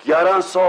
1100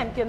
MQM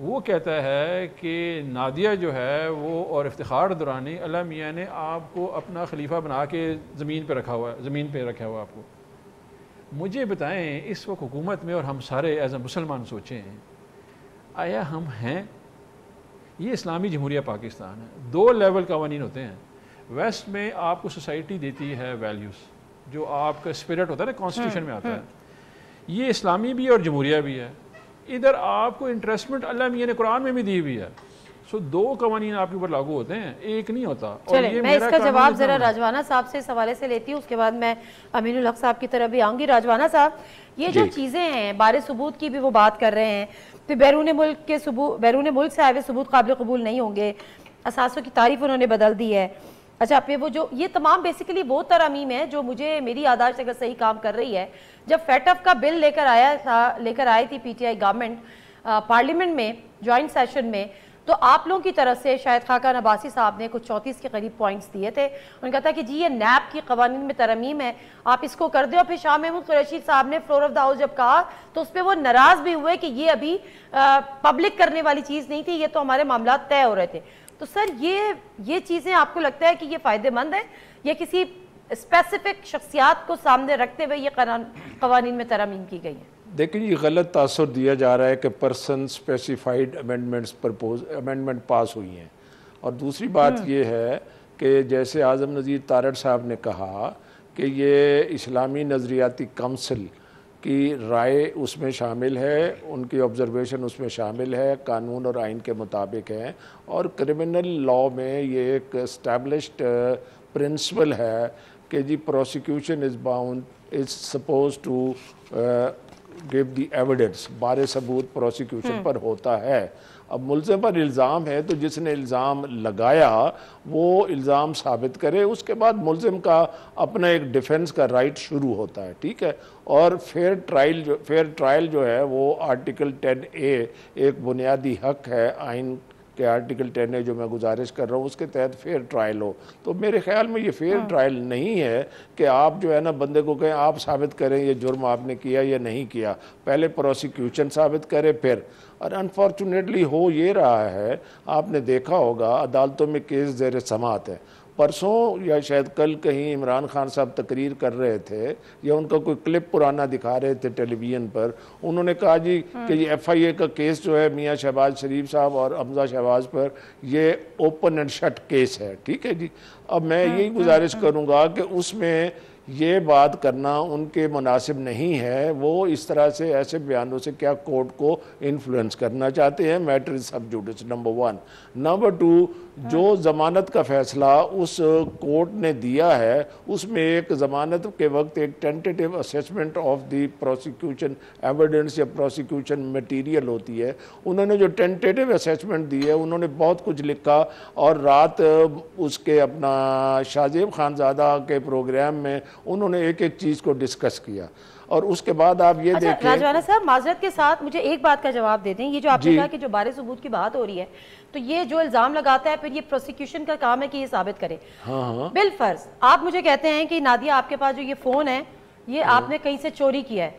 وہ کہتا ہے کہ نادیہ جو ہے وہ اور افتخار درانی اللہ میاں نے آپ کو اپنا خلیفہ بنا کے زمین پہ رکھا ہوا ہے، زمین پہ رکھا ہوا آپ کو. مجھے بتائیں اس وقت حکومت میں، اور ہم سارے ایز اے مسلمان سوچیں، آیا ہم ہیں؟ یہ اسلامی جمہوریہ پاکستان ہے. 2 لیول قوانین ہوتے ہیں. ویسٹ میں آپ کو سوسائٹی دیتی ہے ویلیوز، جو آپ کا اسپرٹ ہوتا ہے نا، کانسٹیٹیوشن میں آتا ہے. یہ اسلامی بھی اور جمہوریہ بھی ہے. ادھر آپ کو انٹرسٹمنٹ اللہ میاں نے قرآن میں بھی دی ہوئی ہے. سو 2 قوانین آپ کے اوپر لاگو ہوتے ہیں، ایک نہیں ہوتا. چلیں میں اس کا جواب ذرا راجوانہ صاحب سے اس حوالے سے لیتی ہوں، اس کے بعد میں امین الحق صاحب کی طرف بھی آؤں گی. راجوانہ صاحب، یہ جو چیزیں ہیں بار ثبوت کی بھی وہ بات کر رہے ہیں، پھر بیرون ملک سے آئے ہوئے ثبوت قابل قبول نہیں ہوں گے، اساسوں کی تعریف انہوں نے بدل دی ہے. اچھا پھر وہ جو یہ تمام بیسیکلی وہ ترامیم ہے جو مجھے میری یادداشت اگر صحیح کام کر رہی ہے، جب فیٹف کا بل لے کر آئی تھی P T I government parliament میں جوائنٹ سیشن میں، تو آپ لوگوں کی طرف سے شاید خاقان عباسی صاحب نے کچھ 34 کے قریب پوائنٹس دیے تھے. انہوں نے کہا تھا کہ جی یہ نیب کی قوانین میں ترمیم ہے، آپ اس کو کر دیں. اور پھر شاہ محمود قریشی صاحب نے فلور آف دا ہاؤس جب کہا تو اس پہ وہ ناراض بھی ہوئے کہ یہ ابھی پبلک کرنے والی چیز نہیں تھی، یہ تو ہمارے معاملات طے ہو رہے تھے. تو سر یہ چیزیں آپ کو لگتا ہے کہ یہ فائدہ مند ہے یا کسی اسپیسیفک شخصیات کو سامنے رکھتے ہوئے یہ قوانین میں ترامیم کی گئی ہیں؟ دیکھیں یہ غلط تاثر دیا جا رہا ہے کہ پرسن اسپیسیفائڈ امینڈمنٹ پاس ہوئی ہیں. اور دوسری بات یہ ہے کہ جیسے اعظم نذیر تارڑ صاحب نے کہا کہ یہ اسلامی نظریاتی کونسل کی رائے اس میں شامل ہے، ان کی آبزرویشن اس میں شامل ہے، قانون اور آئین کے مطابق ہے. اور کرمنل لاء میں یہ ایک اسٹیبلشڈ پرنسپل ہے کہ جی prosecution is suppose to give the evidence, بار ثبوت پروسیکیوشن پر ہوتا ہے. اب ملزم پر الزام ہے تو جس نے الزام لگایا وہ الزام ثابت کرے، اس کے بعد ملزم کا اپنا ایک ڈیفنس کا رائٹ شروع ہوتا ہے. ٹھیک ہے. اور فیئر ٹرائل جو ہے وہ آرٹیکل 10A ایک بنیادی حق ہے آئین کہ آرٹیکل 10A جو میں گزارش کر رہا ہوں اس کے تحت فیئر ٹرائل ہو. تو میرے خیال میں یہ فیئر ٹرائل نہیں ہے کہ آپ جو ہے نا بندے کو کہیں آپ ثابت کریں یہ جرم آپ نے کیا یا نہیں کیا، پہلے پروسیکیوشن ثابت کرے پھر. اور انفارچونیٹلی ہو یہ رہا ہے، آپ نے دیکھا ہوگا عدالتوں میں کیس زیر سماعت ہے. پرسوں یا شاید کل کہیں عمران خان صاحب تقریر کر رہے تھے یا ان کا کوئی کلپ پرانا دکھا رہے تھے ٹیلی ویژن پر، انہوں نے کہا جی کہ یہ FIA کا کیس جو ہے میاں شہباز شریف صاحب اور حمزہ شہباز پر یہ اوپن اینڈ شٹ کیس ہے. ٹھیک ہے جی. اب میں یہی گزارش کروں گا کہ اس میں یہ بات کرنا ان کے مناسب نہیں ہے. وہ اس طرح سے ایسے بیانوں سے کیا کورٹ کو انفلوئنس کرنا چاہتے ہیں. Matter is sub judice number 1. Number 2، جو ضمانت کا فیصلہ اس کورٹ نے دیا ہے اس میں ایک ضمانت کے وقت ایک tentative assessment of the prosecution evidence یا پروسیکیوشن میٹیریل ہوتی ہے. انہوں نے جو ٹینٹیٹیو اسیسمنٹ دی ہے انہوں نے بہت کچھ لکھا اور رات اس کے اپنا شاہ زیب خانزادہ کے پروگرام میں انہوں نے ایک ایک چیز کو ڈسکس کیا. اور اس کے بعد آپ یہ دیکھیں. راجوانہ صاحب معذرت کے ساتھ مجھے ایک بات کا جواب دے دیں. یہ جو آپ نے کہا کہ جو بار ثبوت کی بات ہو رہی ہے تو یہ جو الزام لگاتا ہے پھر یہ پروسیکیوشن کا کام ہے کہ یہ ثابت کرے. بالفرض آپ مجھے کہتے ہیں کہ نادیہ آپ کے پاس جو یہ فون ہے یہ آپ نے کہیں سے چوری کیا ہے،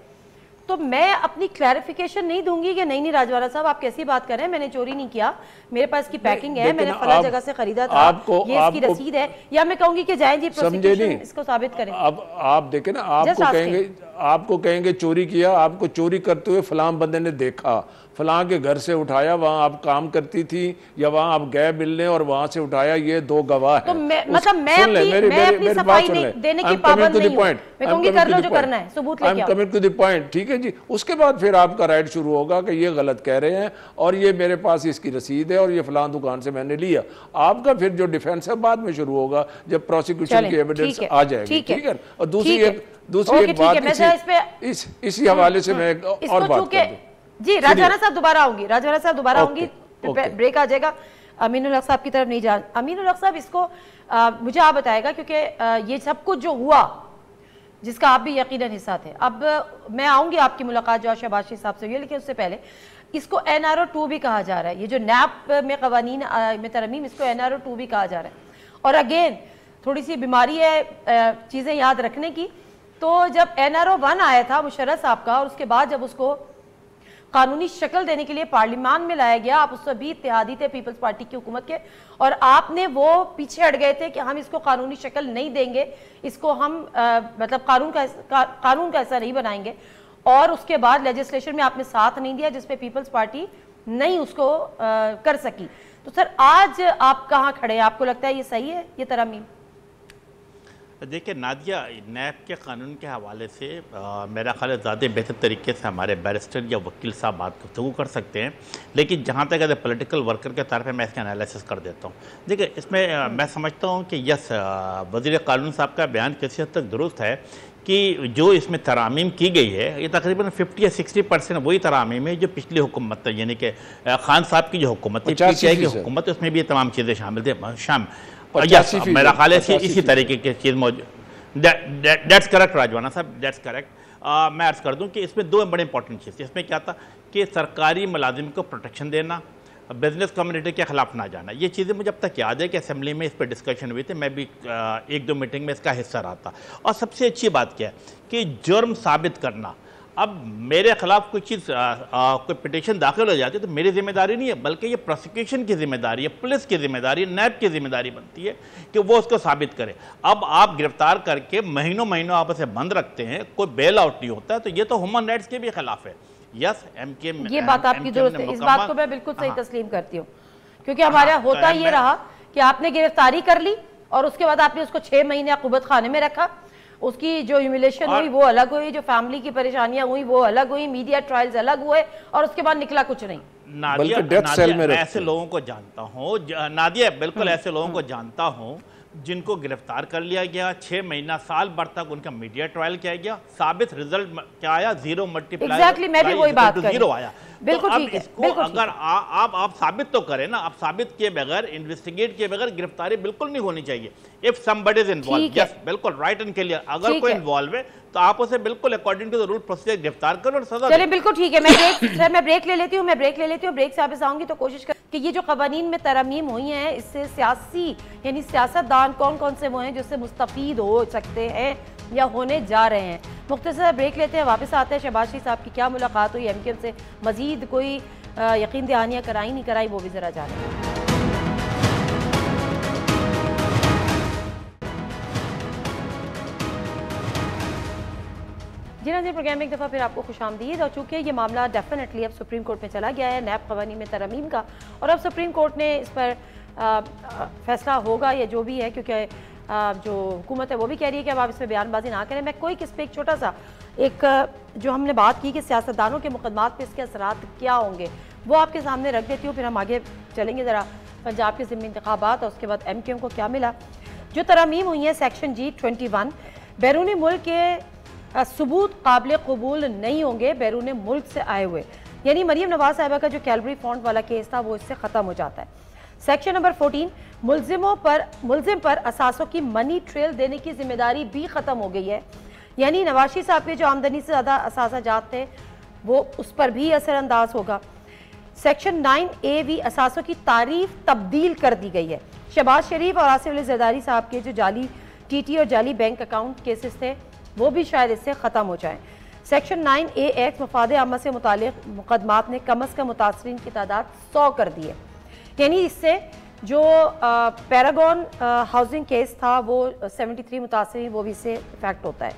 تو میں اپنی کلیریفیکیشن نہیں دوں گی کہ نہیں راجوانہ صاحب آپ کیسی بات کر رہے ہیں، میں نے چوری نہیں کیا، میرے پاس کی پیکنگ ہے، میں نے فلاں جگہ سے خریدا تھا، یہ اس کی رسید ہے، یا میں کہوں گی کہ جائیں جی پروسیکیوشن اس کو ثابت کریں. اب آپ دیکھیں نا آپ کو کہیں گے چوری کیا، آپ کو چوری کرتے ہوئے فلاں بندے نے دیکھا، فلاں کے گھر سے اٹھایا، وہاں آپ کام کرتی تھی یا وہاں آپ گئے ملنے اور وہاں سے اٹھایا، یہ 2 گواہ ہیں. مطلب میں اپنی صفائی دینے کی پابند نہیں ہوں، میں کہوں گی کر لو جو کرنا ہے، ثبوت لے کے آؤ. Coming to the point. ٹھیک ہے جی. اس کے بعد پھر آپ کا رائٹ شروع ہوگا کہ یہ غلط کہہ رہے ہیں اور یہ میرے پاس اس کی رسید ہے اور یہ فلاں دکان سے میں نے لیا. آپ کا پھر جو ڈیفینس ہے بعد میں شروع ہوگا جب پروسیکیوشن کی ایویڈنس آ جائے گی. ٹھیک ہے. اور دوسری ایک بات اسی حوالے سے میں اور بات کر دوں. جی راجوانہ صاحب دوبارہ آؤں گی، بریک آ جائے گا. امین الحق صاحب کی طرف نہیں جان. امین الحق صاحب اس کو مجھے آپ بتائے گا کیونکہ یہ سب کچھ جو ہوا جس کا آپ بھی یقیناً حصہ تھے. اب میں آؤں گی آپ کی ملاقات جو شہباز شریف صاحب سے ہوئی ہے، لیکن اس سے پہلے اس کو NRO 2 بھی کہا جا رہا ہے. یہ جو نیب میں قوانین میں ترمیم اس کو NRO 2 بھی کہا جا رہا ہے. اور اگین تھوڑی سی بیماری ہے چیزیں یاد رکھنے کی. تو جب NRO 1 آیا تھا مشرف صاحب کا اور اس کے بعد جب اس کو قانونی شکل دینے کے لیے پارلیمان میں لایا گیا. آپ اس وقت بھی اتحادی تھے پیپلز پارٹی کی حکومت کے, اور آپ نے وہ پیچھے ہٹ گئے تھے کہ ہم اس کو قانونی شکل نہیں دیں گے, اس کو ہم مطلب قانون کا ایسا نہیں بنائیں گے. اور اس کے بعد لیجسلیشن میں آپ نے ساتھ نہیں دیا, جس پہ پیپلز پارٹی نہیں اس کو کر سکی. تو سر آج آپ کہاں کھڑے ہیں؟ آپ کو لگتا ہے یہ صحیح ہے یہ ترامیم؟ دیکھیں نادیہ, نیب کے قانون کے حوالے سے میرا خیال ہے زیادہ بہتر طریقے سے ہمارے بیرسٹر یا وکیل صاحب بات گفتگو کر سکتے ہیں, لیکن جہاں تک ایز اے پولیٹیکل ورکر کے طور پہ میں اس کا انالیسس کر دیتا ہوں. دیکھیں اس میں میں سمجھتا ہوں کہ یس وزیر قانون صاحب کا بیان کسی حد تک درست ہے کہ جو اس میں ترامیم کی گئی ہے یہ تقریباً 50 یا 60% وہی ترامیم ہے جو پچھلی حکومت ہے, یعنی کہ خان صاحب کی جو حکومت تھی, پی ٹی آئی کی حکومت, اس میں بھی یہ تمام چیزیں شامل تھے. میرا خیال ہے اسی طریقے کی چیز موجود. دیٹس کریکٹ راجوانا صاحب, دیٹس کریکٹ. میں عرض کر دوں کہ اس میں دو بڑے امپورٹنٹ چیز. اس میں کیا تھا کہ سرکاری ملازم کو پروٹیکشن دینا, بزنس کمیونٹی کے خلاف نہ جانا. یہ چیزیں مجھے اب تک یاد ہے کہ اسمبلی میں اس پہ ڈسکشن ہوئی تھی, میں بھی ایک دو میٹنگ میں اس کا حصہ رہا تھا. اور سب سے اچھی بات کیا ہے کہ جرم ثابت کرنا. اب میرے خلاف کوئی چیز کوئی پٹیشن داخل ہو جاتی ہے تو میری ذمہ داری نہیں ہے, بلکہ یہ پروسیکیوشن کی ذمہ داری ہے, پولیس کی ذمہ داری ہے, نیب کی ذمہ داری بنتی ہے کہ وہ اس کو ثابت کرے. اب آپ گرفتار کر کے مہینوں آپ اسے بند رکھتے ہیں, کوئی بیل آؤٹ نہیں ہوتا ہے, تو یہ تو ہیومن رائٹس کے بھی خلاف ہے. یس ایم کے یہ بات آپ کی درست ہے, اس بات کو میں بالکل صحیح تسلیم کرتی ہوں, کیونکہ ہمارا ہوتا یہ رہا کہ آپ نے گرفتاری کر لی اور اس کے بعد آپ نے اس کو 6 مہینے عقوبت خانے میں رکھا. اس کی جو ہیوملیشن ہوئی وہ الگ ہوئی, جو فیملی کی پریشانیاں ہوئی وہ الگ ہوئی, میڈیا ٹرائلز الگ ہوئے, اور اس کے بعد نکلا کچھ نہیں. نادیہ میں ایسے لوگوں کو جانتا ہوں, نادیہ بالکل ایسے لوگوں کو جانتا ہوں جن کو گرفتار کر لیا گیا, 6 مہینہ سال بھر تک ان کا میڈیا ٹرائل کیا گیا, ثابت رزلٹ کیا آیا, 0 ملٹیپلائی ایگزیکٹلی, میں بھی وہی بات کر رہی ہوں. آیا. بالکل ٹھیک ہے, بالکل اگر آپ ثابت تو کریں نا, آپ ثابت کیے بغیر, انویسٹیگیٹ کیے بغیر گرفتاری بالکل نہیں ہونی چاہیے. if somebody is involved, yes بالکل رائٹ اینڈ کلیئر, اگر کوئی انوالو ہے تو آپ اسے بالکل according to the rule procedure گرفتار کرو اور سزا دیں. چلیں بالکل ٹھیک ہے, میں بریک لے لیتی ہوں, بریک سے واپس آؤں گی تو کوشش کر کہ یہ جو قوانین میں ترامیم ہوئی ہیں اس سے سیاسی یعنی سیاستدان کون سے وہ ہیں جو اس سے مستفید ہو سکتے ہیں یا ہونے جا رہے ہیں. مختصر بریک لیتے ہیں, واپس آتے ہیں. شہباز شریف صاحب کی کیا ملاقات ہوئی ایم کیو ایم سے, مزید کوئی یقین دہانیاں کرائی نہیں کرائی, وہ بھی ذرا جانیں. جی ناظرین, پروگرام میں ایک دفعہ پھر آپ کو خوش آمدید. اور چونکہ یہ معاملہ ڈیفینیٹلی اب سپریم کورٹ میں چلا گیا ہے, نیب قوانین میں ترامیم کا, اور اب سپریم کورٹ نے اس پر فیصلہ ہوگا یا جو بھی ہے, کیونکہ جو حکومت ہے وہ بھی کہہ رہی ہے کہ اب آپ اس پہ بیان بازی نہ کریں. میں کوئی کس پہ ایک چھوٹا سا ایک جو ہم نے بات کی کہ سیاستدانوں کے مقدمات پہ اس کے اثرات کیا ہوں گے وہ آپ کے سامنے رکھ دیتی ہوں, پھر ہم آگے چلیں گے ذرا پنجاب کے ضمنی انتخابات اور اس کے بعد ایم کیو ایم کو کیا ملا. جو ترامیم ہوئی ہیں سیکشن جی 21, بیرون ملک کے ثبوت قابل قبول نہیں ہوں گے بیرون ملک سے آئے ہوئے, یعنی مریم نواز صاحبہ کا جو کیلبری فونٹ والا کیس تھا وہ اس سے ختم ہو جاتا ہے. سیکشن نمبر 14, ملزم پر اثاثوں کی منی ٹریل دینے کی ذمہ داری بھی ختم ہو گئی ہے, یعنی نواز شریف صاحب کے جو آمدنی سے زیادہ اثاثہ جات تھے وہ اس پر بھی اثر انداز ہوگا. سیکشن 9A اثاثوں کی تعریف تبدیل کر دی گئی ہے. شہباز شریف اور آصف علی زرداری صاحب کے جو جعلی ٹی ٹی اور جعلی بینک اکاؤنٹ کیسز تھے وہ بھی شاید اس سے ختم ہو جائیں. سیکشن 9A ایکٹ مفاد عامہ سے متعلق مقدمات نے کم از کم متاثرین کی تعداد 100 کر دی ہے, یعنی اس سے جو پیراگون ہاؤسنگ کیس تھا وہ 73 متاثرین وہ بھی اس سے افیکٹ ہوتا ہے.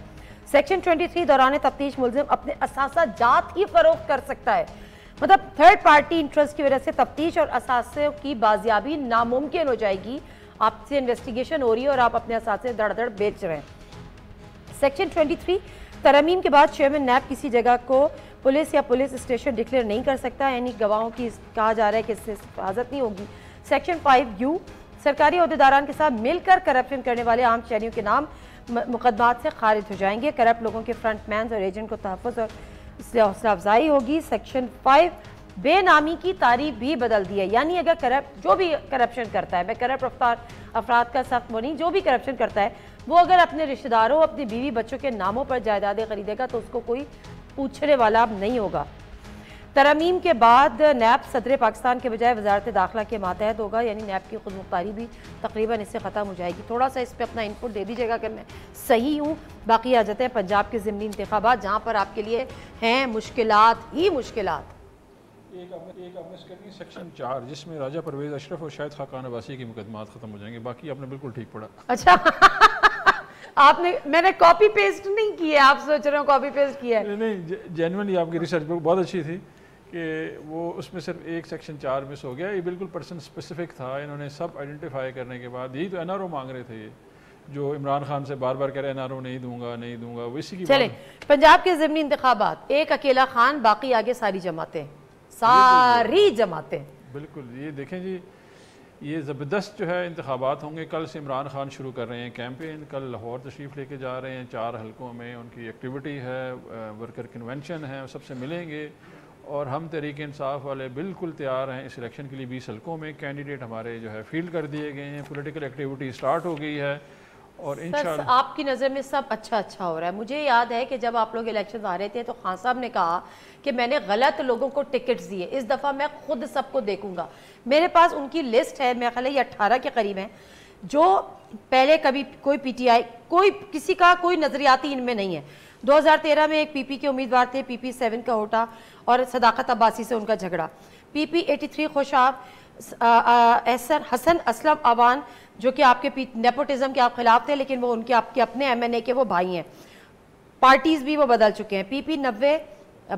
سیکشن 23 دوران تفتیش ملزم اپنے اثاثہ جات ہی فروخت کر سکتا ہے, مطلب تھرڈ پارٹی انٹرسٹ کی وجہ سے تفتیش اور اثاثوں کی بازیابی ناممکن ہو جائے گی. آپ سے انویسٹیگیشن ہو رہی ہے اور آپ اپنے اثاثے دڑ بیچ رہے ہیں. سیکشن 23 ترامیم کے بعد چیئرمین نیب کسی جگہ کو پولیس یا پولیس اسٹیشن ڈکلیئر نہیں کر سکتا, یعنی گواہوں کی کہا جا رہا ہے کہ اس سے حفاظت نہیں ہوگی. سیکشن 5U سرکاری عہدیداران کے ساتھ مل کر کرپشن کرنے والے عام شہریوں کے نام مقدمات سے خارج ہو جائیں گے. کرپٹ لوگوں کے فرنٹ مینز اور ایجنٹ کو تحفظ اور اس لیے حوصلہ افزائی ہوگی. سیکشن 5 بے نامی کی تعریف بھی بدل دی ہے, یعنی اگر جو بھی کرپشن کرتا ہے, میں کرپٹ افراد کا سخت وہ نہیں, جو بھی کرپشن کرتا ہے وہ اگر اپنے رشتہ داروں اپنی بیوی بچوں کے ناموں پر جائیدادیں خریدے گا تو اس کو کوئی پوچھنے والا نہیں ہوگا. ترامیم کے بعد نیب صدر پاکستان کے بجائے وزارت داخلہ کے ماتحت ہوگا, یعنی نیب کی خود مختاری بھی تقریباً اس سے ختم ہو جائے گی. تھوڑا سا اس پہ اپنا انپٹ دے دیجیے گا اگر میں صحیح ہوں. باقی آ جاتے ہیں پنجاب کے ضمنی انتخابات جہاں پر آپ کے لیے ہیں مشکلات ہی مشکلات. ایک آپ مس کرنی سیکشن 4 جس میں راجہ پرویز اشرف اور شاہد خاقان عباسی کے مقدمات ختم ہو جائیں گے، باقی آپ نے بالکل ٹھیک پڑھا. اچھا آپ نے، میں نے کاپی پیسٹ نہیں کیا، آپ سوچ رہے ہو کاپی پیسٹ کیا ہے. نہیں جینوئنلی آپ کی ریسرچ بہت اچھی تھی کہ وہ اس میں صرف ایک سیکشن 4 مس ہو گیا. یہ بالکل پرسن اسپیسیفک تھا. انہوں نے سب آئیڈینٹیفائی کرنے کے بعد یہی تو این آر او مانگ رہے تھے، یہ جو عمران خان سے بار بار کہہ رہے این آر او نہیں دوں گا نہیں دوں گا، وہ اسی کی چلیں پنجاب کے ضمنی انتخابات، ایک اکیلا خان، باقی آگے ساری جماعتیں، ساری جماعتیں. بالکل. یہ دیکھیں جی، یہ زبردست جو ہے انتخابات ہوں گے. کل سے عمران خان شروع کر رہے ہیں کیمپین، کل لاہور تشریف لے کے جا رہے ہیں، 4 حلقوں میں ان کی ایکٹیویٹی ہے، ورکر کنونشن ہے، سب سے ملیں گے. اور ہم تحریک انصاف والے بالکل تیار ہیں اس الیکشن کے لیے. 20 حلقوں میں کینڈیڈیٹ ہمارے جو ہے فیلڈ کر دیے گئے ہیں، پولیٹیکل ایکٹیویٹی سٹارٹ ہو گئی ہے. اور انشاءاللہ آپ کی نظر میں سب اچھا ہو رہا ہے. مجھے یاد ہے کہ جب آپ لوگ الیکشن آ رہے تھے تو خان صاحب نے کہا کہ میں نے غلط لوگوں کو ٹکٹس دیے، اس دفعہ میں خود سب کو دیکھوں گا. میرے پاس ان کی لسٹ ہے، میرا خیال ہے یہ 18 کے قریب ہیں جو پہلے کبھی کوئی پی ٹی آئی، کوئی کسی کا کوئی نظریاتی ان میں نہیں ہے. 2013 میں ایک پی پی کے امیدوار تھے، پی پی 7 کا ہوٹا اور صداقت عباسی سے ان کا جھگڑا. پی پی 83 خوشاب، حسن اسلم اوان جو کہ آپ کے نیپوٹزم کے آپ خلاف تھے لیکن وہ ان کے آپ کے اپنے ایم این اے کے وہ بھائی ہیں. پارٹیز بھی وہ بدل چکے ہیں. پی پی 90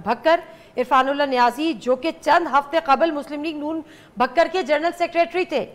بھکر، عرفان اللہ نیازی جو کہ چند ہفتے قبل مسلم لیگ نون بھکر کے جنرل سیکریٹری تھے.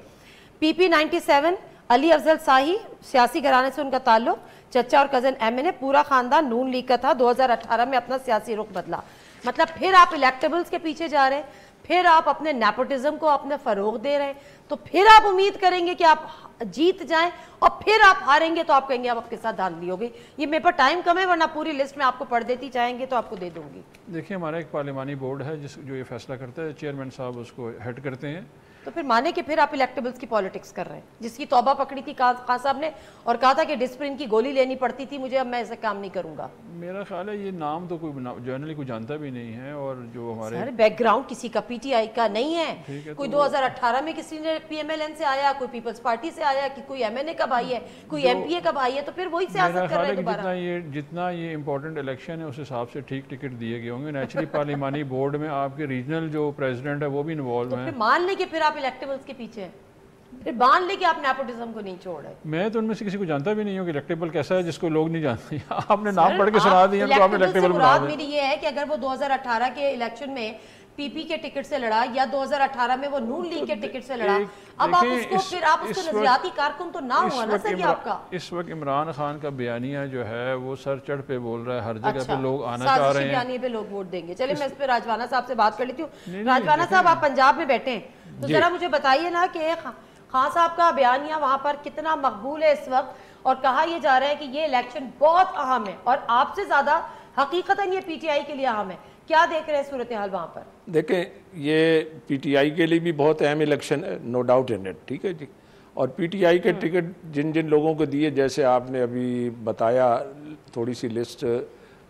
پی پی 97 علی افضل ساہی، سیاسی گھرانے سے ان کا تعلق، چچا اور کزن ایم این اے، پورا خاندان نون لیگ کا تھا. 2018 میں اپنا سیاسی رخ بدلا. مطلب پھر آپ الیکٹیبلز کے پیچھے جا رہے ہیں، پھر آپ اپنے نیپوٹزم کو اپنے فروغ دے رہے ہیں، تو پھر آپ امید کریں گے کہ آپ جیت جائیں اور پھر آپ ہاریں گے تو آپ کہیں گے آپ کے ساتھ دھاندلی ہو گئی. یہ میرے پر ٹائم کم ہے ورنہ پوری لسٹ میں آپ کو پڑھ دیتی، چاہیں گے تو آپ کو دے دوں گی. دیکھیں ہمارا ایک پارلیمانی بورڈ ہے جو یہ فیصلہ کرتا ہے، چیئرمین صاحب اس کو ہیڈ کرتے ہیں. تو پھر مانے کہ پھر آپ الیکٹیبلز کی پالیٹکس کر رہے ہیں جس کی توبہ پکڑی تھی خان صاحب نے اور کہا تھا کہ ڈسپلن کی گولی لینی پڑتی تھی مجھے، اب میں ایسا کام نہیں کروں گا. میرا خیال ہے یہ نام تو کوئی جنرلی کوئی جانتا بھی نہیں ہے. اور جو ہمارے سر بیک گراؤنڈ کسی کا پی ٹی آئی کا نہیں ہے. کوئی 2018 میں کسی نے پی ایم ایل این سے آیا، کوئی پیپلز پارٹی سے آیا، کہ کوئی ایم این اے کا بھائی ہے، کوئی ایم پی اے کا بھائی ہے، تو پھر وہی سیاست کر رہے ہیں دوبارہ. جتنا یہ امپورٹنٹ الیکشن ہے اس حساب سے ٹھیک ٹکٹ دیے گئے ہوں گے. نیچرلی پارلیمانی بورڈ میں آپ کے ریجنل جو پریزیڈنٹ ہے وہ بھی انوالو ہیں. پھر مان لیں کہ پھر آپ الیکٹیبلز کے پیچھے ہیں، پھر مان لیں کہ آپ نیپوٹزم کو نہیں چھوڑ رہے. میں تو ان میں سے کسی کو جانتا بھی نہیں ہوں کہ الیکٹیبل کیسا ہے جس کو لوگ نہیں جانتے. آپ نے نام پڑھ کے سنا دیا تو آپ الیکٹیبل بنا دیں. میری یہ ہے کہ اگر وہ 2018 کے الیکشن میں پی پی کے ٹکٹ سے لڑا یا 2018 میں وہ نون لیگ کے ٹکٹ سے لڑا، اب آپ اس کو پھر آپ اس کو نظریاتی کارکن تو نہ ہوا نا سر یہ آپ کا. اس وقت عمران خان کا بیانیہ جو ہے وہ سر چڑھ پہ بول رہا ہے، ہر جگہ پہ لوگ آنا چاہ رہے ہیں، بیانیے پہ لوگ ووٹ دیں گے. چلیں میں اس پہ راجوانا صاحب سے بات کر لیتی ہوں. راجوانا صاحب آپ پنجاب میں بیٹھے ہیں تو ذرا مجھے بتائیے نا کہ خان صاحب کا بیانیہ وہاں پر کتنا مقبول ہے اس وقت، اور کہا یہ جا رہا ہے کہ یہ الیکشن بہت اہم ہے اور آپ سے زیادہ حقیقتاً یہ پی ٹی آئی کے لیے اہم ہے. کیا دیکھ رہے ہیں صورتحال وہاں پر؟ دیکھیں یہ پی ٹی آئی کے لیے بھی بہت اہم الیکشن ہے، نو ڈاؤٹ ان اٹ، ٹھیک ہے جی. اور پی ٹی آئی کے ٹکٹ جن جن لوگوں کو دیے، جیسے آپ نے ابھی بتایا، تھوڑی سی لسٹ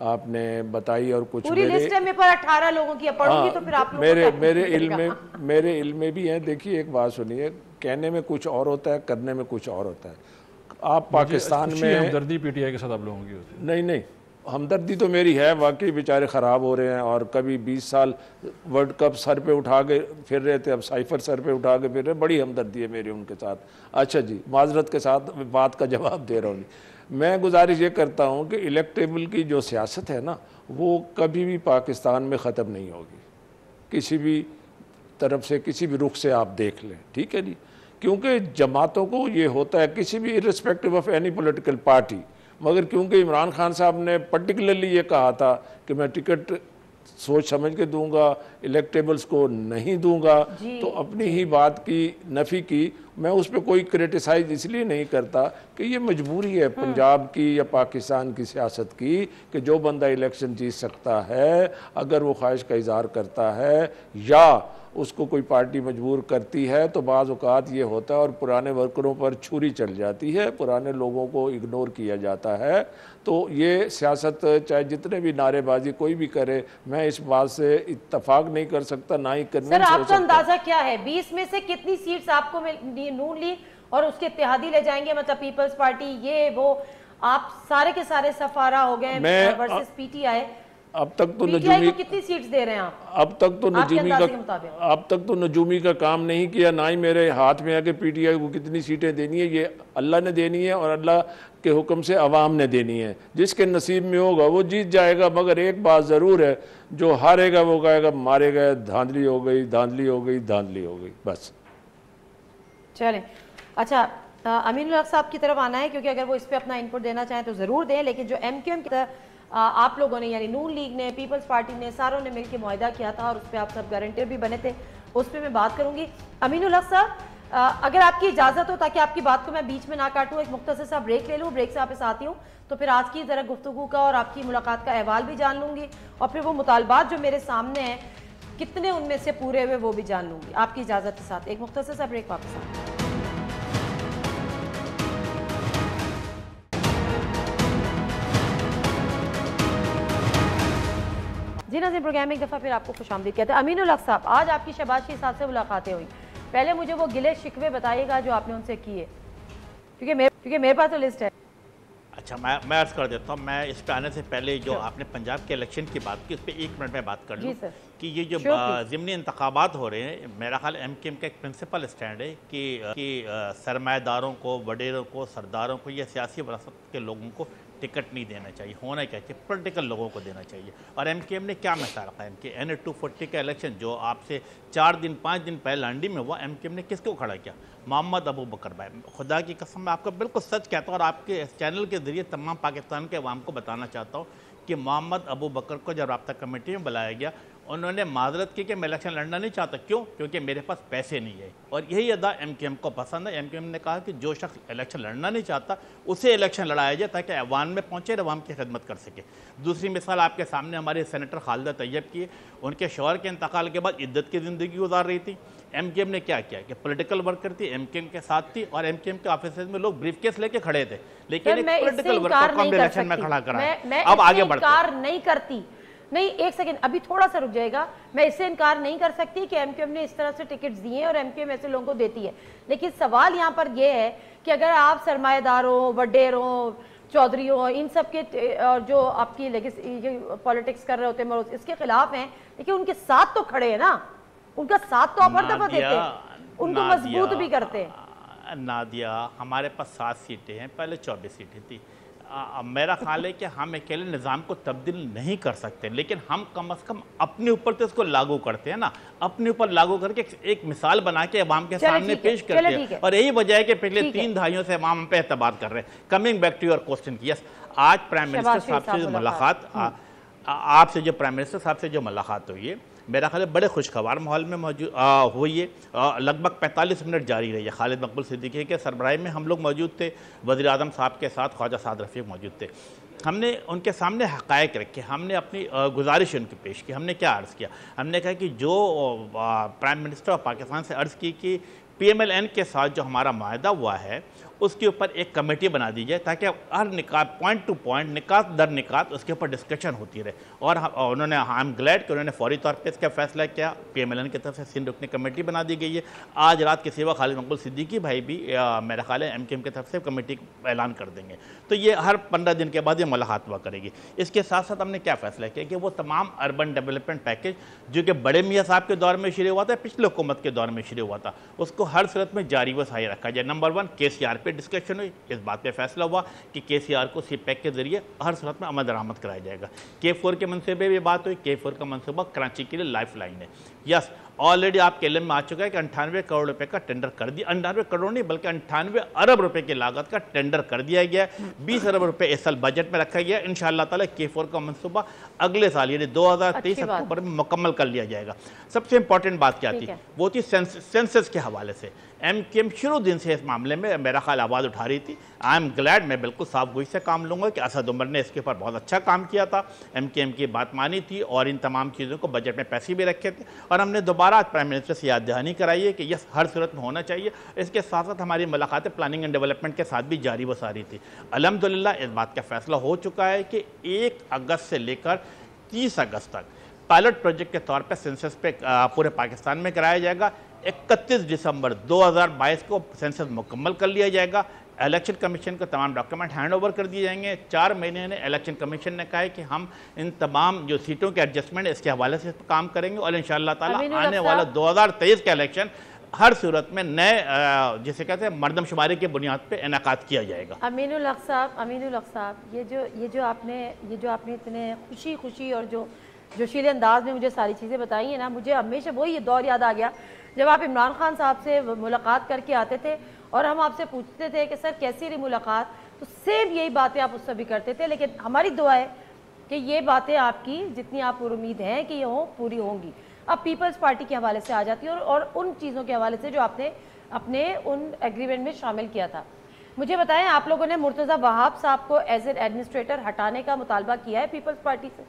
آپ نے بتائی، اور کچھ پوری لسٹ ہے میرے پر 18 لوگوں کی پڑھوں گی تو پھر آپ میرے علم میں بھی ہیں. دیکھیے ایک بات سنیے، کہنے میں کچھ اور ہوتا ہے، کرنے میں کچھ اور ہوتا ہے. آپ پاکستان میں ہمدردی پی ٹی آئی کے ساتھ آپ لوگوں کی ہوتی ہے؟ نہیں ہمدردی تو میری ہے، واقعی بیچارے خراب ہو رہے ہیں، اور کبھی 20 سال ورلڈ کپ سر پہ اٹھا کے پھر رہے تھے، اب سائفر سر پہ اٹھا کے پھر رہے، بڑی ہمدردی ہے میری ان کے ساتھ. اچھا جی، معذرت کے ساتھ بات کا جواب دے رہا ہوں. میں گزارش یہ کرتا ہوں کہ الیکٹیبل کی جو سیاست ہے نا وہ کبھی بھی پاکستان میں ختم نہیں ہوگی، کسی بھی طرف سے، کسی بھی رخ سے آپ دیکھ لیں، ٹھیک ہے جی. کیونکہ جماعتوں کو یہ ہوتا ہے کسی بھی irrespective of any political party, مگر کیونکہ عمران خان صاحب نے پرٹیکولرلی یہ کہا تھا کہ میں ٹکٹ سوچ سمجھ کے دوں گا، الیکٹیبلز کو نہیں دوں گا، تو اپنی ہی بات کی نفی کی. میں اس پہ کوئی کریٹیسائز اس لیے نہیں کرتا کہ یہ مجبوری ہے پنجاب کی یا پاکستان کی سیاست کی کہ جو بندہ الیکشن جیت سکتا ہے، اگر وہ خواہش کا اظہار کرتا ہے یا اس کو کوئی پارٹی مجبور کرتی ہے تو بعض اوقات یہ ہوتا ہے اور پرانے ورکروں پر چھری چل جاتی ہے، پرانے لوگوں کو اگنور کیا جاتا ہے. تو یہ سیاست چاہے جتنے بھی نعرے بازی کوئی بھی کرے، میں اس بات سے اتفاق نہیں کر سکتا، نہ ہی کنونس ہو سکتا. سر آپ کا اندازہ کیا ہے 20 میں سے کتنی سیٹس آپ کو نون لیگ اور اس کے اتحادی لے جائیں گے؟ مطلب پیپلز پارٹی یہ وہ، آپ سارے کے سارے سفارہ ہو گئے ورسز پی ٹی آئی، اب تک تو PTI نجومی کو کتنی سیٹس دے رہے ہیں آپ اب تک تو آپ کے نجومی اندازے کا کے مطابق؟ اب تک تو نجومی کا کام نہیں کیا، نہ ہی میرے ہاتھ میں ہے کہ پی ٹی آئی کو کتنی سیٹیں دینی ہے، یہ اللہ نے دینی ہے اور اللہ کے حکم سے عوام نے دینی ہے، جس کے نصیب میں ہوگا وہ جیت جائے گا۔ مگر ایک بات ضرور ہے، جو ہارے گا وہ کہے گا مارے گئے، دھاندلی ہو گئی، دھاندلی ہو گئی، دھاندلی ہو گئی، بس۔ چلیں اچھا، امین الحق صاحب کی طرف آنا ہے، کیونکہ اگر وہ اس پہ اپنا انپٹ دینا چاہیں تو ضرور دیں، لیکن جو MQM کی طرف آپ لوگوں نے یعنی نون لیگ نے، پیپلز پارٹی نے، ساروں نے مل کے معاہدہ کیا تھا اور اس پہ آپ سب گارنٹر بھی بنے تھے، اس پہ میں بات کروں گی۔ امین الحق صاحب اگر آپ کی اجازت ہو، تاکہ آپ کی بات کو میں بیچ میں نہ کاٹوں، ایک مختصر سا بریک لے لوں، بریک سے واپس آتی ہوں تو پھر آج کی ذرا گفتگو کا اور آپ کی ملاقات کا احوال بھی جان لوں گی، اور پھر وہ مطالبات جو میرے سامنے ہیں کتنے ان میں سے پورے ہوئے وہ بھی جان لوں گی آپ کی اجازت کے ساتھ۔ ایک مختصر سا بریک، واپس آتے ہیں۔ جی ناظرین، پروگرام ایک دفعہ پھر آپ کو خوش آمدید کہتے ہیں۔ امین الحق صاحب، آج آپ کی شہباز شریف صاحب سے ملاقاتیں ہوئی، پہلے مجھے وہ گلے شکوے بتائیے گا جو آپ نے ان سے کیے، کیونکہ میرے پاس تو لسٹ ہے۔ اچھا، میں عرض کر دیتا ہوں، میں اس پہ آنے سے پہلے جو آپ نے پنجاب کے الیکشن کی بات کی اس پہ 1 منٹ میں بات کر لوں کہ یہ جو ضمنی انتخابات ہو رہے ہیں، میرا خیال MQM کا ایک پرنسپل اسٹینڈ ہے کہ سرمایہ داروں کو، وڈیروں کو، سرداروں کو یا سیاسی وراثت کے لوگوں کو ٹکٹ نہیں دینا چاہیے، ہونا کیا چاہیے، پولیٹیکل لوگوں کو دینا چاہیے۔ اور MQM نے کیا مثال قائم کی؟ NA-240 کا الیکشن جو آپ سے 5 دن پہلے لانڈی میں ہوا، MQM نے کس کو کھڑا کیا؟ محمد ابو بکر بھائی۔ خدا کی قسم میں آپ کو بالکل سچ کہتا ہوں اور آپ کے اس چینل کے ذریعے تمام پاکستان کے عوام کو بتانا چاہتا ہوں کہ محمد ابو بکر کو جب رابطہ کمیٹی میں بلایا گیا، انہوں نے معذرت کی کہ میں الیکشن لڑنا نہیں چاہتا، کیوں؟ کیونکہ میرے پاس پیسے نہیں ہے، اور یہی ادا MQM کو پسند ہے۔ MQM نے کہا کہ جو شخص الیکشن لڑنا نہیں چاہتا اسے الیکشن لڑایا جائے تاکہ عوام میں پہنچے اور عوام کی خدمت کر سکے۔ دوسری مثال آپ کے سامنے ہمارے سینیٹر خالدہ طیب کی ہے، ان کے شوہر کے انتقال کے بعد عدت کی زندگی گزار رہی تھی۔ MQM نے کیا کیا کہ پولیٹیکل ورکر تھی، MQM کے ساتھ تھی، اور MQM کے آفیسز میں لوگ بریف کیس لے کے کھڑے تھے، لیکن ایک پولیٹیکل ورکر کو ہم نے الیکشن میں کھڑا کرا ہے۔ اب آگے بڑھتے ہیں۔ انکار نہیں کرتی، نہیں ایک سیکنڈ ابھی تھوڑا سا رک جائے گا، میں اس سے انکار نہیں کر سکتی کہ MQM نے اس طرح سے ٹکٹس دیے ہیں اور MQM ایسے لوگوں کو دیتی ہے، لیکن سوال یہاں پر یہ ہے کہ اگر آپ سرمایہ داروں، وڈیروں، چودھریوں، ان سب کے جو آپ کی پالیٹکس کر رہے ہوتے ہیں اس کے خلاف ہیں، لیکن ان کے ساتھ تو کھڑے ہیں نا، ان کا ساتھ تو آپ ہر دفعہ دیتے ہیں، ان کو مضبوط بھی کرتے ہیں۔ نادیہ، ہمارے پاس 7 سیٹیں ہیں، پہلے 24 سیٹیں تھی۔ میرا خیال ہے کہ ہم اکیلے نظام کو تبدیل نہیں کر سکتے، لیکن ہم کم از کم اپنے اوپر تو اس کو لاگو کرتے ہیں نا، اپنے اوپر لاگو کر کے ایک مثال بنا کے عوام کے سامنے پیش کرتے ہیں، اور یہی وجہ ہے کہ پچھلے 3 دہائیوں سے عوام ہم پہ اعتماد کر رہے ہیں۔ Coming back to your question, yes, آج پرائم منسٹر صاحب سے جو ملاقات آپ سے جو پرائم منسٹر صاحب سے جو ملاقات ہوئی ہے، میرا خیال ہے بڑے خوشگوار ماحول میں ہوئی ہے، لگ بھگ 45 منٹ جاری رہی ہے۔ خالد مقبول صدیقی کے سربراہی میں ہم لوگ موجود تھے، وزیر اعظم صاحب کے ساتھ خواجہ سعد رفیق موجود تھے۔ ہم نے ان کے سامنے حقائق رکھے، ہم نے اپنی گزارش ان کی پیش کی۔ ہم نے کیا عرض کیا؟ ہم نے کہا کہ جو پرائم منسٹر آف پاکستان سے عرض کی کہ PMLN کے ساتھ جو ہمارا معاہدہ ہوا ہے اس کے اوپر ایک کمیٹی بنا دی جائے تاکہ ہر نکات، پوائنٹ ٹو پوائنٹ، نکات در نکات اس کے اوپر ڈسکشن ہوتی رہے، اور انہوں نے آئی ایم گلیڈ کہ انہوں نے فوری طور پہ اس کا فیصلہ کیا۔ PMLN کی طرف سے سندھ رکنی کمیٹی بنا دی گئی ہے۔ آج رات کے سوا خالد مقبول صدیقی بھائی بھی میرا خیال ہے MQM کی طرف سے کمیٹی اعلان کر دیں گے، تو یہ ہر 15 دن کے بعد یہ ملاقات ہوا کرے گی۔ اس کے ساتھ ساتھ ہم نے کیا فیصلہ کیا کہ وہ تمام اربن ڈیولپمنٹ پیکج جو کہ بڑے میاں صاحب کے دور میں شروع ہوا تھا، پچھلے حکومت کے دور میں شروع ہوا تھا، اس کو ہر صورت میں جاری و ساری رکھا جائے۔ نمبر 1 KCR پہ ڈسکشن ہوئی، اس بات پہ فیصلہ ہوا کہ KCR کو CPEC کے ذریعے ہر صورت میں عمل درآمد کرایا جائے گا۔ K4 کے منصوبے بھی بات ہوئی، K4 کا منصوبہ کراچی کے لیے لائف لائن ہے۔ یس، آلریڈی آپ کے علم میں آ چکا ہے کہ 98 کروڑ روپے کا ٹینڈر کر دیا، 98 کروڑ نہیں بلکہ 98 ارب روپے کی لاگت کا ٹینڈر کر دیا گیا ہے۔ 20 ارب روپے اس سال بجٹ میں رکھا گیا ہے۔ انشاءاللہ تعالیٰ K4 کا منصوبہ اگلے سال یعنی 2023 اکتوبر میں مکمل کر لیا جائے گا۔ سب سے امپورٹنٹ بات کیا تھی؟ وہ تھی سینسس کے حوالے سے۔ MQM شروع دن سے اس معاملے میں میرا خیال آواز اٹھا رہی تھی۔ آئی ایم گلیڈ، میں بالکل صاف گوئی سے کام لوں گا کہ اسد عمر نے اس کے اوپر بہت اچھا کام کیا تھا، MQM کی بات مانی تھی اور ان تمام چیزوں کو بجٹ میں پیسے بھی رکھے تھے، اور ہم نے دوبارہ آج پرائم منسٹر سے یاد دہانی کرائی ہے کہ یس ہر صورت میں ہونا چاہیے۔ اس کے ساتھ ساتھ ہماری ملاقاتیں پلاننگ اینڈ ڈیولپمنٹ کے ساتھ بھی جاری و ساری تھی۔ الحمدللہ اس بات کا فیصلہ ہو چکا ہے کہ 1 اگست سے لے کر 30 اگست تک پائلٹ پروجیکٹ کے طور پہ سینسس پہ پورے پاکستان میں کرایا جائے گا۔ 31 دسمبر 2022 کو سینسس مکمل کر لیا جائے گا۔ الیکشن کمیشن کو تمام ڈاکیومنٹ ہینڈ اوور کر دیے جائیں گے. 4 مہینے نے الیکشن کمیشن نے کہا ہے کہ ہم ان تمام جو سیٹوں کے ایڈجسٹمنٹ اس کے حوالے سے کام کریں گے, اور انشاءاللہ تعالی آنے والا 2023 کا الیکشن ہر صورت میں نئے جسے کہتے ہیں مردم شماری کے بنیاد پہ انعقاد کیا جائے گا. امین الحق صاحب, یہ جو آپ نے اتنے خوشی اور جو جوشیلے انداز میں مجھے ساری چیزیں بتائی ہیں نا, مجھے ہمیشہ وہی دور یاد آ گیا جب آپ عمران خان صاحب سے ملاقات کر کے آتے تھے اور ہم آپ سے پوچھتے تھے کہ سر کیسی رہی ملاقات, تو سیم یہی باتیں آپ اس سے بھی کرتے تھے. لیکن ہماری دعا ہے کہ یہ باتیں آپ کی جتنی آپ پر امید ہیں کہ یہ پوری ہوں گی. اب پیپلز پارٹی کے حوالے سے آ جاتی ہے اور ان چیزوں کے حوالے سے جو آپ نے اپنے ان ایگریمنٹ میں شامل کیا تھا. مجھے بتائیں, آپ لوگوں نے مرتضی وہاب صاحب کو ایز این ایڈمنسٹریٹر ہٹانے کا مطالبہ کیا ہے پیپلز پارٹی سے؟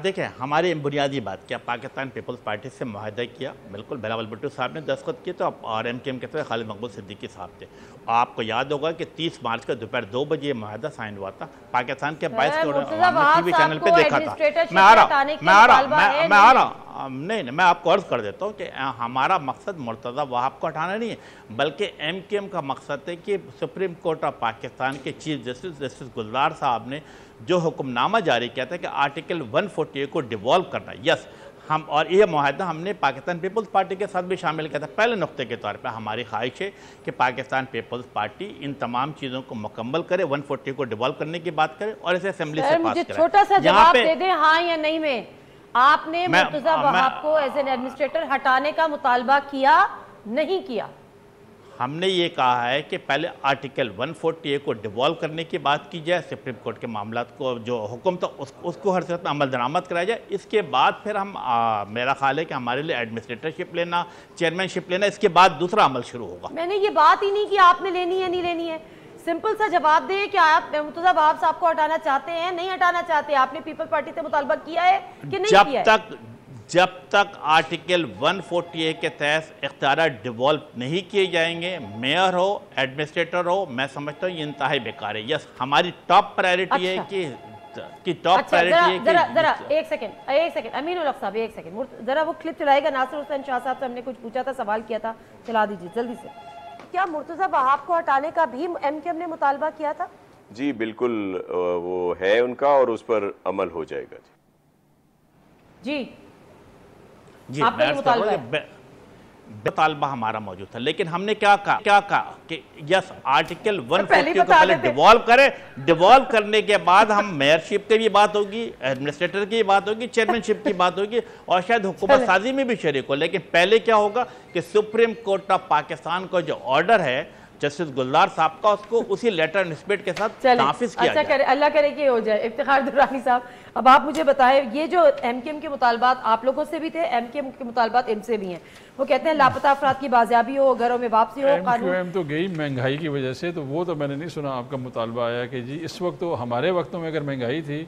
دیکھیں, ہماری بنیادی بات کیا, پاکستان پیپلز پارٹی سے معاہدہ کیا, بالکل بلاول بھٹو صاحب نے دستخط کیے, تو اور ایم کیو ایم کے طرف خالد مقبول صدیقی صاحب تھے. آپ کو یاد ہوگا کہ 30 مارچ کا دوپہر 2 بجے یہ معاہدہ سائن ہوا تھا. پاکستان کے 22 کروڑ عوام نے ٹی وی چینل پہ دیکھا تھا. میں آ رہا نہیں, میں آپ کو عرض کر دیتا ہوں کہ ہمارا مقصد مرتضی وہاب کو ہٹانا نہیں ہے, بلکہ ایم کیو ایم کا مقصد ہے کہ سپریم کورٹ آف پاکستان کے چیف جسٹس گلزار صاحب نے جو حکم نامہ جاری کیا تھا کہ آرٹیکل 148 کو ڈیوالو کرنا, یس ہم, اور یہ معاہدہ ہم نے پاکستان پیپلز پارٹی کے ساتھ بھی شامل کیا تھا. پہلے نقطے کے طور پہ ہماری خواہش ہے کہ پاکستان پیپلز پارٹی ان تمام چیزوں کو مکمل کرے, 140 کو ڈیوالو کرنے کی بات کرے اور اسے اسمبلی سے پاس کرے. چھوٹا سا جواب دے دیں ہاں یا نہیں میں, آپ نے مرتضی وہاب کو ایز این ایڈمنسٹریٹر ہٹانے کا مطالبہ کیا نہیں کیا؟ ہم نے یہ کہا ہے کہ پہلے آرٹیکل 148 کو ڈیوالو کرنے کی بات کی جائے, سپریم کورٹ کے معاملات کو جو حکم تھا اس کو ہر صورت میں عمل درآمد کرایا جائے. اس کے بعد پھر ہم میرا خیال ہے کہ ہمارے لیے ایڈمنسٹریٹرشپ لینا, چیئرمین شپ لینا, اس کے بعد دوسرا عمل شروع ہوگا. میں نے یہ بات ہی نہیں کہ آپ نے لینی ہے نہیں لینی ہے, سمپل سا جواب دیں کہ آپ مرتضی وہاب صاحب کو ہٹانا چاہتے ہیں نہیں ہٹانا چاہتے. آپ نے پیپل پارٹی سے مطالبہ کیا ہے کہ نہیں کیا ہے؟ جب تک آرٹیکل 148 کے تحت اختیارات ڈیوالو نہیں کیے جائیں گے, میئر ہو ایڈمنسٹریٹر ہو, میں سمجھتا ہوں یہ انتہائی بیکار ہے. یس ہماری ٹاپ پرائیورٹی ہے کہ ٹاپ پرائیورٹی ہے کہ ذرا ایک سیکنڈ امین الحق صاحب ایک سیکنڈ ذرا وہ کلپ چلائے گا. ناصر حسین شاہ صاحب سے ہم نے کچھ پوچھا تھا, سوال کیا تھا, چلا دیجیے جلدی سے. کیا مرتضی وہاب کو ہٹانے کا بھی ایم کیو ایم نے مطالبہ کیا تھا؟ جی بالکل, وہ ہے ان کا اور اس پر عمل ہو جائے گا. جی جی مطالبہ ہمارا موجود تھا, لیکن ہم نے کیا کہا کہ یس آرٹیکل 148 کو پہلے ڈیوالو کرے, ڈیوالو کرنے کے بعد ہم میئر شپ کی بھی بات ہوگی, ایڈمنسٹریٹر کی بات ہوگی, چیئرمین شپ کی بات ہوگی, اور شاید حکومت سازی میں بھی شریک ہو. لیکن پہلے کیا ہوگا کہ سپریم کورٹ آف پاکستان کا جو آرڈر ہے جسٹس گلزار صاحب کا, اس کو اسی لیٹر نسبت کے ساتھ نافذ کیا جائے. اچھا اللہ کرے کہ ہو جائے. افتخار درانی صاحب, اب آپ مجھے بتائیں, یہ جو ایم کیو ایم کے مطالبات آپ لوگوں سے بھی تھے, ایم کیو ایم کے مطالبات ان سے بھی ہیں. وہ کہتے ہیں لاپتہ افراد کی بازیابی ہو, گھروں میں واپسی ہو. ایم کیو ایم تو گئی مہنگائی کی وجہ سے, تو وہ تو میں نے نہیں سنا آپ کا مطالبہ آیا کہ جی اس وقت تو ہمارے وقتوں میں اگر مہنگائی تھی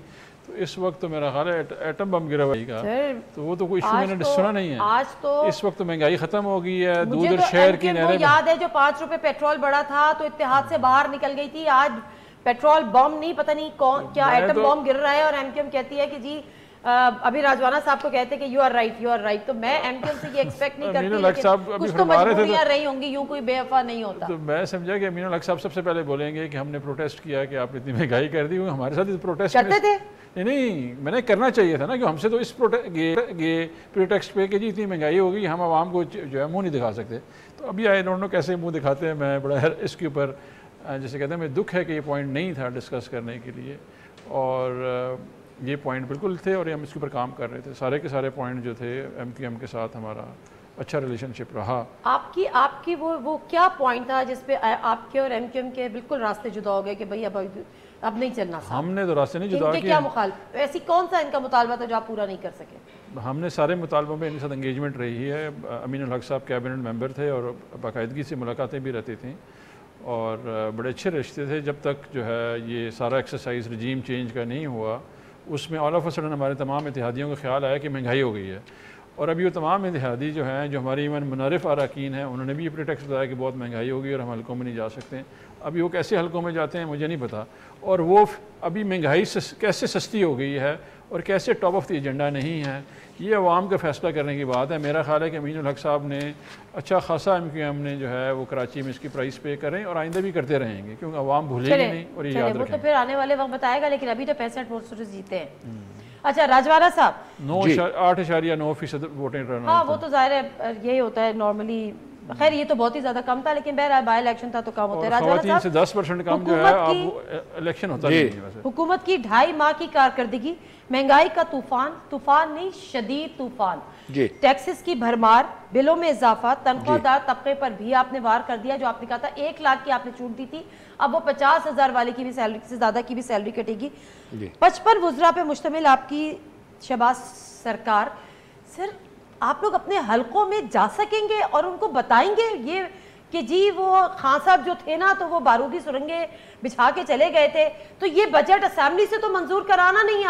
تو اس وقت تو میرا خیال ہے ایٹم بم گرا ہوا کا, تو وہ تو کوئی ایشو میں نے سنا نہیں ہے. آج تو اس وقت تو مہنگائی ختم ہو گئی ہے. دودھ اور شہر کی نہریں یاد ہے جو 5 روپے پیٹرول بڑا تھا تو اتحاد سے باہر نکل گئی تھی. آج پیٹرول بم نہیں, پتہ نہیں کون کیا ایٹم بم گر رہا ہے, اور ایم کیو ایم کہتی ہے کہ جی ابھی راجوانہ صاحب کو کہتے ہیں کہ یو آر رائٹ. تو میں ایم کیو ایم سے یہ ایکسپیکٹ نہیں کرتی, لیکن کچھ تو مجبوریاں رہی ہوں گی, یوں کوئی بے وفا نہیں ہوتا. تو میں سمجھا کہ امین الحق صاحب سب سے پہلے بولیں گے کہ ہم نے پروٹیسٹ کیا کہ آپ اتنی مہنگائی کر دی. ہمارے ساتھ پروٹیسٹ کرتے تھے نہیں, میں نے کرنا چاہیے تھا نا, کہ ہم سے تو اس پروٹیکسٹ پہ کہ جی اتنی مہنگائی ہوگی, ہم عوام کو جو ہے منہ نہیں دکھا سکتے. تو ابھی آئی ڈونٹ نو کیسے منہ دکھاتے ہیں. میں بڑا اس کے اوپر جیسے کہتے ہیں مجھے دکھ ہے کہ یہ پوائنٹ نہیں تھا ڈسکس کرنے کے لیے, اور یہ پوائنٹ بالکل تھے اور ہم اس کے اوپر کام کر رہے تھے. سارے کے سارے پوائنٹ جو تھے ایم کیو ایم کے ساتھ ہمارا اچھا ریلیشن شپ رہا. آپ کی وہ کیا پوائنٹ تھا جس پہ آپ کے اور ایم کیو ایم کے بالکل راستے جدا ہو گئے کہ بھئی اب نہیں چلنا؟ ہم نے تو راستے نہیں جدا کیے. کیا مخالف ایسی کون سا ان کا مطالبہ تھا جو آپ پورا نہیں کر سکے؟ ہم نے سارے مطالبوں میں ان کے ساتھ انگیجمنٹ رہی ہے. امین الحق صاحب کیبنٹ ممبر تھے اور باقاعدگی سے ملاقاتیں بھی رہتی تھیں, اور بڑے اچھے رشتے تھے جب تک جو ہے یہ سارا ایکسرسائز رجیم چینج کا نہیں ہوا. اس میں آل آف اے سڈن ہمارے تمام اتحادیوں کو خیال آیا کہ مہنگائی ہو گئی ہے, اور ابھی وہ تمام اتحادی جو ہیں جو ہماری ایون منعرف اراکین ہیں انہوں نے بھی یہ پریٹیکسٹ بتایا کہ بہت مہنگائی ہوگی اور ہم حلقوں میں نہیں جا سکتے. ابھی وہ کیسے حلقوں میں جاتے ہیں مجھے نہیں پتا, اور وہ ابھی مہنگائی کیسے سستی ہو گئی ہے اور کیسے ٹاپ آف دی ایجنڈا نہیں ہے، یہ عوام کا فیصلہ کرنے کی بات ہے۔ میرا خیال ہے کہ امین الحق صاحب نے اچھا خاصا MQM نے جو ہے وہ کراچی میں اس کی پرائز پے کریں اور آئندہ بھی کرتے رہیں گے، کیونکہ عوام بھولے گی نہیں اور یہ یاد وہ رکھیں۔ تو پھر آنے والے وقت بتائے گا، لیکن ابھی تو 65 ووٹ سے جیتے ہیں۔ اچھا راجوانا صاحب 8.9% ووٹیں ٹرن ہاں وہ تو ظاہر ہے یہی ہوتا ہے نارملی، خیر یہ تو بہت ہی زیادہ کم تھا، لیکن بہرحال بائی الیکشن تھا تو کم ہوتا ہے۔ خواتین سے 10% کم جو ہے اب الیکشن ہوتا نہیں ہے ویسے۔ حکومت کی 2.5 ماہ کی کارکردگی، مہنگائی کا طوفان نہیں شدید طوفان، ٹیکسز کی بھرمار، بلوں میں اضافہ، تنخواہ دار طبقے پر بھی آپ نے وار کر دیا۔ جو آپ نے کہا تھا 1 لاکھ کی آپ نے چھوٹ دی تھی، اب وہ 50,000 والے کی بھی سیلری سے زیادہ کی بھی سیلری کٹے گی۔ 55 وزراء پہ مشتمل آپ کی شہباز سرکار، سر آپ لوگ اپنے حلقوں میں جا سکیں گے اور ان کو بتائیں گے یہ کہ جی وہ خان صاحب جو تھے نا تو وہ بارودی سرنگیں بچھا کے چلے گئے تھے، تو یہ بجٹ اسمبلی سے تو منظور کرانا نہیں ہے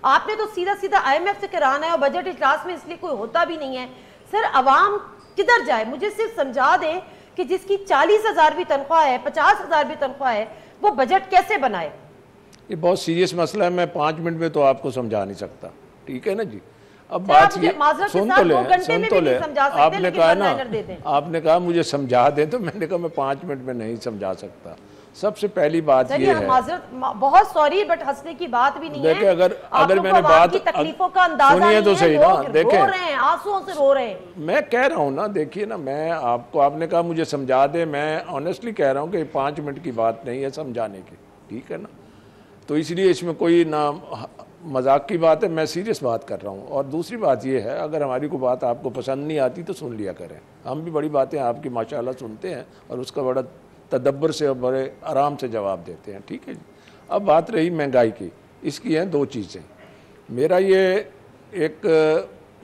آپ نے تو سیدھا IMF سے کرانا ہے، اور بجٹ اجلاس میں اس لیے کوئی ہوتا بھی نہیں ہے۔ سر عوام کدھر جائے؟ مجھے صرف سمجھا دیں کہ جس کی 40,000 بھی تنخواہ ہے، 50,000 بھی تنخواہ ہے، وہ بجٹ کیسے بنائے؟ یہ بہت سیریس مسئلہ ہے، میں 5 منٹ میں تو آپ کو سمجھا نہیں سکتا، ٹھیک ہے نا جی۔ اب بات یہ سن تو لیں، آپ نے کہا نا، آپ نے کہا مجھے سمجھا دیں، تو میں نے کہا میں 5 منٹ میں نہیں سمجھا سکتا۔ سب سے پہلی بات یہ ہے، بہت سوری بٹ ہنسنے کی بات بھی نہیں ہے۔ دیکھیں اگر میں نے بات تکلیفوں کا اندازہ سنیے تو صحیح نا، دیکھیں رو رہے ہیں، آنسوؤں سے رو رہے ہیں۔ میں کہہ رہا ہوں نا، دیکھیے نا، میں آپ نے کہا مجھے سمجھا دیں، میں آنیسٹلی کہہ رہا ہوں کہ 5 منٹ کی بات نہیں ہے سمجھانے کی، ٹھیک ہے نا۔ تو اس لیے اس میں کوئی نہ مذاق کی بات ہے، میں سیریس بات کر رہا ہوں۔ اور دوسری بات یہ ہے، اگر ہماری کوئی بات آپ کو پسند نہیں آتی تو سن لیا کریں، ہم بھی بڑی باتیں آپ کی ماشاءاللہ سنتے ہیں اور اس کا بڑا تدبر سے اور بڑے آرام سے جواب دیتے ہیں، ٹھیک ہے جی۔ اب بات رہی مہنگائی کی، اس کی ہیں 2 چیزیں۔ میرا یہ ایک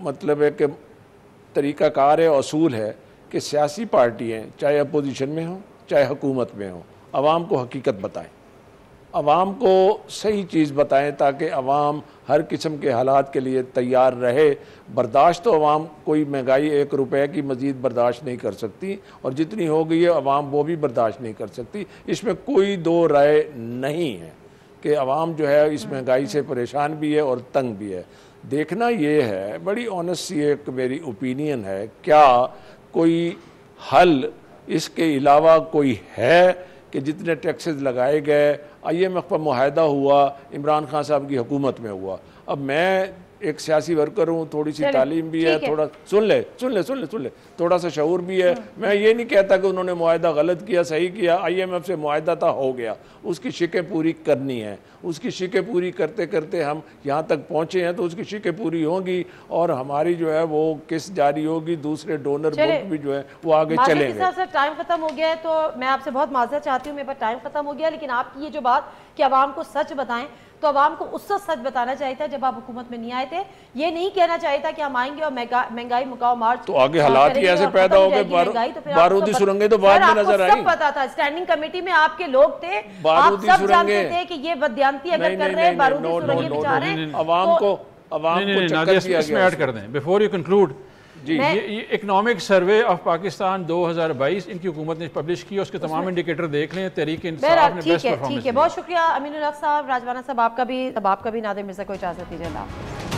مطلب ہے کہ طریقہ کار ہے، اصول ہے کہ سیاسی پارٹیاں چاہے اپوزیشن میں ہوں چاہے حکومت میں ہوں، عوام کو حقیقت بتائیں، عوام کو صحیح چیز بتائیں تاکہ عوام ہر قسم کے حالات کے لیے تیار رہے۔ برداشت تو عوام کوئی مہنگائی 1 روپے کی مزید برداشت نہیں کر سکتی، اور جتنی ہو گئی ہے عوام وہ بھی برداشت نہیں کر سکتی، اس میں کوئی 2 رائے نہیں ہے کہ عوام جو ہے اس مہنگائی سے پریشان بھی ہے اور تنگ بھی ہے۔ دیکھنا یہ ہے، بڑی آنیسٹ سی ایک میری اوپینین ہے، کیا کوئی حل اس کے علاوہ کوئی ہے کہ جتنے ٹیکسز لگائے گئے، IMF پر معاہدہ ہوا، عمران خان صاحب کی حکومت میں ہوا۔ اب میں ایک سیاسی ورکر ہوں، تھوڑی سی تعلیم بھی ہے، تھوڑا سن لے تھوڑا سا شعور بھی ہے۔ میں یہ نہیں کہتا کہ انہوں نے معاہدہ غلط کیا، صحیح کیا، IMF سے معاہدہ تھا، ہو گیا، اس کی شقیں پوری کرنی ہے، اس کی شقیں پوری کرتے کرتے ہم یہاں تک پہنچے ہیں، تو اس کی شقیں پوری ہوں گی اور ہماری جو ہے وہ قسط جاری ہوگی، دوسرے ڈونر ملک بھی جو ہے وہ آگے چلیں گے۔ سر ٹائم ختم ہو گیا ہے، تو میں آپ سے بہت معذرت چاہتی ہوں، میرے پاس ٹائم ختم ہو گیا، لیکن آپ کی یہ جو بات کہ عوام کو سچ بتائیں، تو عوام کو اس وقت سچ بتانا چاہیے تھا جب آپ حکومت میں نہیں آئے تھے۔ یہ نہیں کہنا چاہیے تھا کہ ہم آئیں گے اور مہنگائی مکاؤ مارچ، تو آگے حالات ہی ایسے پیدا ہو گئے، بارودی سرنگیں تو بعد میں نظر آئیں۔ سب پتا تھا، اسٹینڈنگ کمیٹی میں آپ کے لوگ تھے، آپ سب جانتے تھے کہ یہ بددیانتی اگر کر رہے ہیں، بارودی سرنگیں بچا رہے ہیں۔ عوام کو چکر دیا اس میں ایڈ کر دیں بفور یو کنکلوڈ۔ جی یہ اکنامک سروے آف پاکستان 2022 ان کی حکومت نے پبلش کی، اس کے تمام انڈیکیٹر دیکھ لیں، تحریک انصاف نے بیسٹ پرفارمنس ٹھیک ہے، بہت شکریہ امین الحق صاحب، راجوانا صاحب، آپ کا بھی نادر مرزا کو اجازت دیجیے، اللہ حافظ۔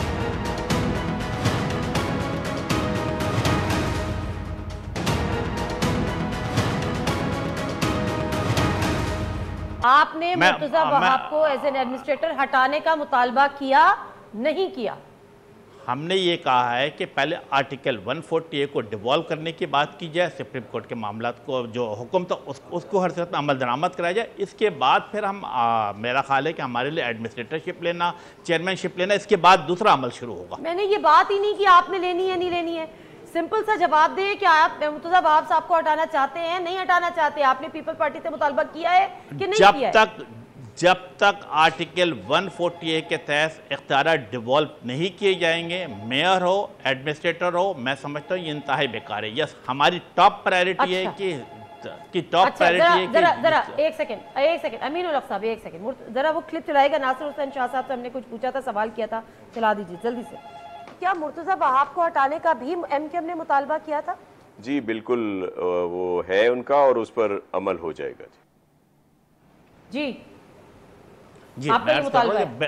آپ نے مرتضی وہاب کو ایز این ایڈمنسٹریٹر ہٹانے کا مطالبہ کیا نہیں کیا؟ ہم نے یہ کہا ہے کہ پہلے آرٹیکل 140A کو ڈیوالو کرنے کی بات کی جائے، سپریم کورٹ کے معاملات کو جو حکم تھا اس کو ہر صورت میں عمل درآمد کرایا جائے، اس کے بعد پھر ہم میرا خیال ہے کہ ہمارے لیے ایڈمنسٹریٹر شپ لینا، چیئرمین شپ لینا، اس کے بعد دوسرا عمل شروع ہوگا۔ میں نے یہ بات ہی نہیں کہ آپ نے لینی ہے نہیں لینی ہے، سمپل سا جواب دیں کہ آپ مرتضی وہاب صاحب کو ہٹانا چاہتے ہیں نہیں ہٹانا چاہتے؟ آپ نے پیپل پارٹی سے مطالبہ کیا ہے کہ نہیں کیا ہے؟ جب تک آرٹیکل 140A کے تحت اختیارات ڈیوالو نہیں کیے جائیں گے، میئر ہو ایڈمنسٹریٹر ہو، میں سمجھتا ہوں یہ انتہائی بیکار ہے۔ یس، ہماری ٹاپ پرائیورٹی ہے کہ ٹاپ پرائیورٹی ہے کہ ذرا ایک سیکنڈ امین الحق صاحب، ایک سیکنڈ ذرا وہ کلپ چلائے گا۔ ناصر حسین شاہ صاحب سے ہم نے کچھ پوچھا تھا، سوال کیا تھا، چلا دیجیے جلدی سے۔ کیا مرتضی وہاب کو ہٹانے کا بھی MQM نے مطالبہ کیا تھا؟ جی بالکل، وہ ہے ان کا اور اس پر عمل ہو جائے گا۔ جی جی آپ کا یہ مطالبہ ہے؟